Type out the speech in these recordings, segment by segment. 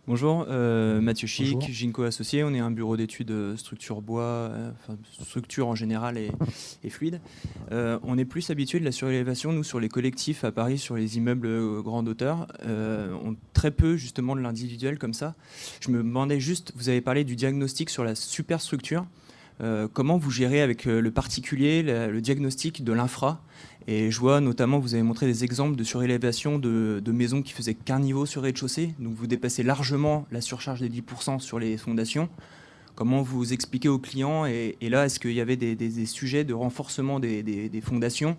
Bonjour, Mathieu Chic, Bonjour. Ginko Associé. On est un bureau d'études structure bois, enfin, structure en général et fluide. On est plus habitué de la surélévation, nous, sur les collectifs à Paris, sur les immeubles grande hauteur. Très peu, justement, de l'individuel comme ça. Je me demandais juste, vous avez parlé du diagnostic sur la superstructure. Comment vous gérez avec le particulier le diagnostic de l'infra? Et je vois notamment, vous avez montré des exemples de surélévation de maisons qui faisaient qu'un niveau sur rez-de-chaussée. Donc vous dépassez largement la surcharge des 10% sur les fondations. Comment vous expliquez aux clients? Et là, est-ce qu'il y avait des sujets de renforcement des fondations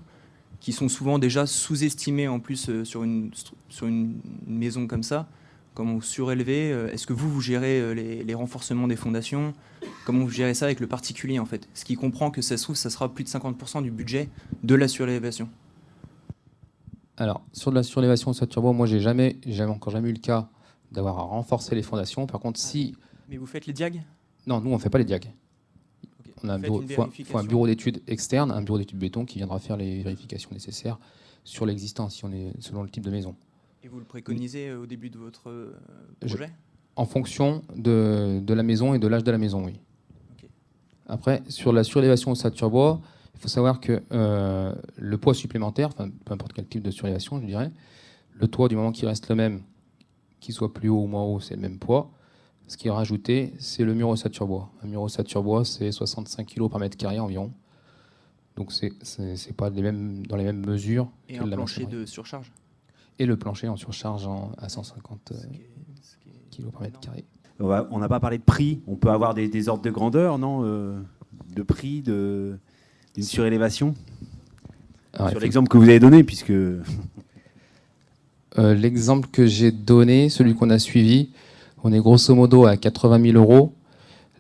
qui sont souvent déjà sous-estimés en plus sur une maison comme ça? Comment vous surélevez? Est-ce que vous gérez les renforcements des fondations? Comment vous gérez ça avec le particulier en fait? Ce qui comprend que ça se trouve, ça sera plus de 50% du budget de la surélévation. Alors, sur de la surélévation de turbo, moi, j'ai encore jamais eu le cas d'avoir à renforcer les fondations. Par contre, si... Mais vous faites les diags? Non, nous, on ne fait pas les diags. Okay. On a faut un bureau d'études externe, un bureau d'études béton qui viendra faire les vérifications nécessaires sur l'existant, si on est selon le type de maison. Et vous le préconisez au début de votre projet? En fonction de la maison et de l'âge de la maison, oui. Okay. Après, sur la surélévation au turbo, il faut savoir que le poids supplémentaire, enfin, peu importe quel type de surélévation, je dirais, le toit, du moment qu'il reste le même, qu'il soit plus haut ou moins haut, c'est le même poids. Ce qui est rajouté, c'est le mur ossature bois. Un mur ossature bois, c'est 65 kg par mètre carré environ. Donc c'est pas dans les mêmes mesures. Et un plancher de surcharge? Et le plancher en surcharge à 150 kg par mètre carré. On n'a pas parlé de prix. On peut avoir des ordres de grandeur, non de prix d'une surélévation? Sur l'exemple que vous avez donné, puisque... L'exemple que j'ai donné, celui qu'on a suivi, on est grosso modo à 80 000 euros.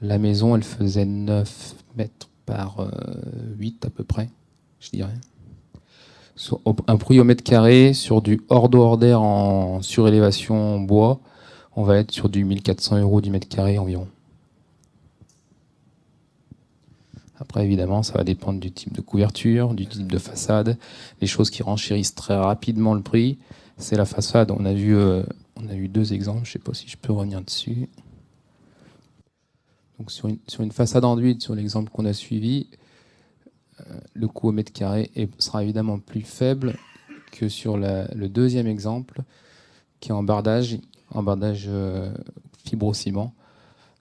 La maison, elle faisait 9 mètres par 8 à peu près, je dirais. Un prix au mètre carré sur du hors d'eau hors d'air en surélévation bois, on va être sur du 1400 euros du mètre carré environ. Après, évidemment, ça va dépendre du type de couverture, du type de façade. Les choses qui renchérissent très rapidement le prix, c'est la façade. On a vu 2 exemples, je ne sais pas si je peux revenir dessus. Donc sur une façade enduite, sur l'exemple qu'on a suivi, le coût au mètre carré sera évidemment plus faible que sur le deuxième exemple, qui est en bardage fibro-ciment.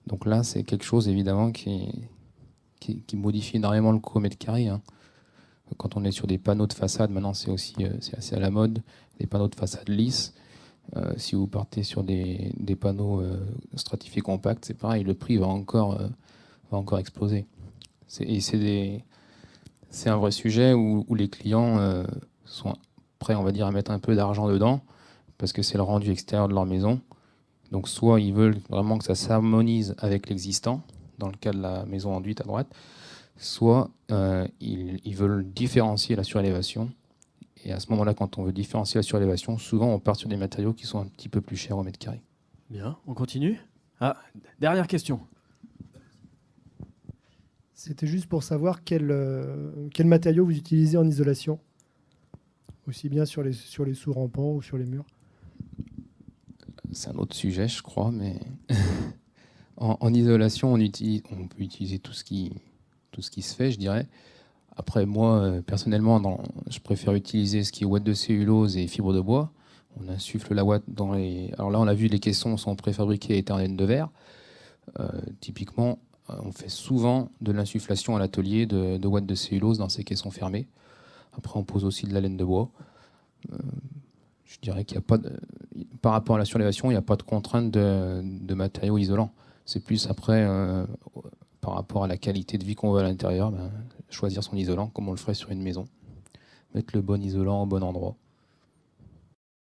Donc là, c'est quelque chose évidemment qui modifie énormément le coût au mètre carré. Hein. Quand on est sur des panneaux de façade, maintenant c'est assez à la mode, des panneaux de façade lisses. Si vous partez sur des panneaux stratifiés compacts, c'est pareil, le prix va encore exploser. C'est un vrai sujet où les clients sont prêts, on va dire, à mettre un peu d'argent dedans, parce que c'est le rendu extérieur de leur maison. Donc soit ils veulent vraiment que ça s'harmonise avec l'existant, dans le cas de la maison enduite à droite, soit ils veulent différencier la surélévation. Et à ce moment-là, quand on veut différencier la surélévation, souvent on part sur des matériaux qui sont un petit peu plus chers au mètre carré. Bien, on continue. Ah, dernière question. C'était juste pour savoir quel matériau vous utilisez en isolation, aussi bien sur les sous-rampants ou sur les murs. C'est un autre sujet, je crois, mais en isolation, on peut utiliser tout ce qui se fait, je dirais. Après, moi, personnellement, je préfère utiliser ce qui est ouate de cellulose et fibre de bois. On insuffle la ouate dans les... Alors là, on a vu, les caissons sont préfabriqués à éternel de verre. Typiquement, on fait souvent de l'insufflation à l'atelier de ouate de cellulose dans ces caissons fermés. Après, on pose aussi de la laine de bois. Je dirais qu'il n'y a pas par rapport à la surélévation, il n'y a pas de contrainte de matériaux isolants. C'est plus après, par rapport à la qualité de vie qu'on veut à l'intérieur, choisir son isolant comme on le ferait sur une maison. Mettre le bon isolant au bon endroit.